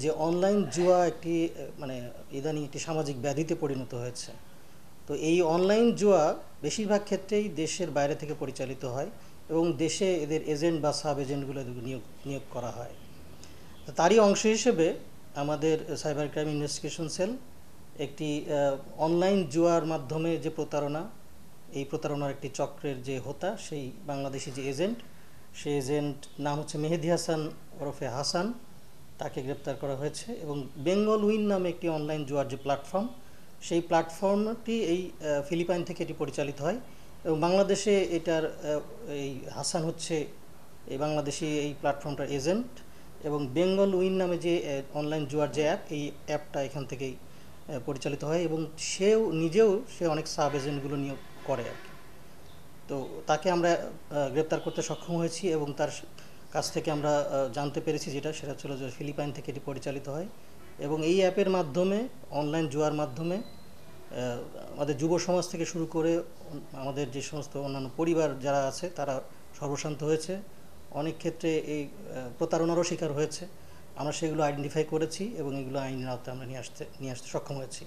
যে অনলাইন জুয়া একটি মানে ইদানিং একটি সামাজিক ব্যাধিতে পরিণত হয়েছে। তো এই অনলাইন জুয়া বেশিরভাগ ক্ষেত্রেই দেশের বাইরে থেকে পরিচালিত হয় এবং দেশে এদের এজেন্ট বা সাব এজেন্টগুলো নিয়োগ নিয়োগ করা হয়। তো তারই অংশ হিসেবে আমাদের সাইবার ক্রাইম ইনভেস্টিগেশন সেল একটি অনলাইন জুয়ার মাধ্যমে যে প্রতারণা, এই প্রতারণার একটি চক্রের যে হোতা, সেই বাংলাদেশি যে এজেন্ট, সেই এজেন্ট নাম হচ্ছে মেহেদি হাসান ওরফে হাসান, তাকে গ্রেপ্তার করা হয়েছে। এবং বেঙ্গল উইন নামে একটি অনলাইন জুয়ার যে প্ল্যাটফর্ম, সেই প্ল্যাটফর্মটি এই ফিলিপাইন থেকে এটি পরিচালিত হয় এবং বাংলাদেশে এটার এই হাসান হচ্ছে এই বাংলাদেশি এই প্ল্যাটফর্মটার এজেন্ট। এবং বেঙ্গল উইন নামে যে অনলাইন জুয়ার যে অ্যাপ, এই অ্যাপটা এখান থেকেই পরিচালিত হয় এবং সে অনেক সাব এজেন্টগুলো নিয়োগ করে আর কি। তো তাকে আমরা গ্রেপ্তার করতে সক্ষম হয়েছি এবং তার কাছ থেকে আমরা জানতে পেরেছি সেটা ছিল যে ফিলিপাইন থেকে এটি পরিচালিত হয় এবং এই অ্যাপের মাধ্যমে, অনলাইন জুয়ার মাধ্যমে আমাদের যুব সমাজ থেকে শুরু করে আমাদের যে সমস্ত অন্যান্য পরিবার যারা আছে তারা সর্বশান্ত হয়েছে। অনেক ক্ষেত্রে এই প্রতারণারও শিকার হয়েছে। আমরা সেগুলো আইডেন্টিফাই করেছি এবং এগুলো আইনের আওতায় আমরা নিয়ে আসতে সক্ষম হয়েছি।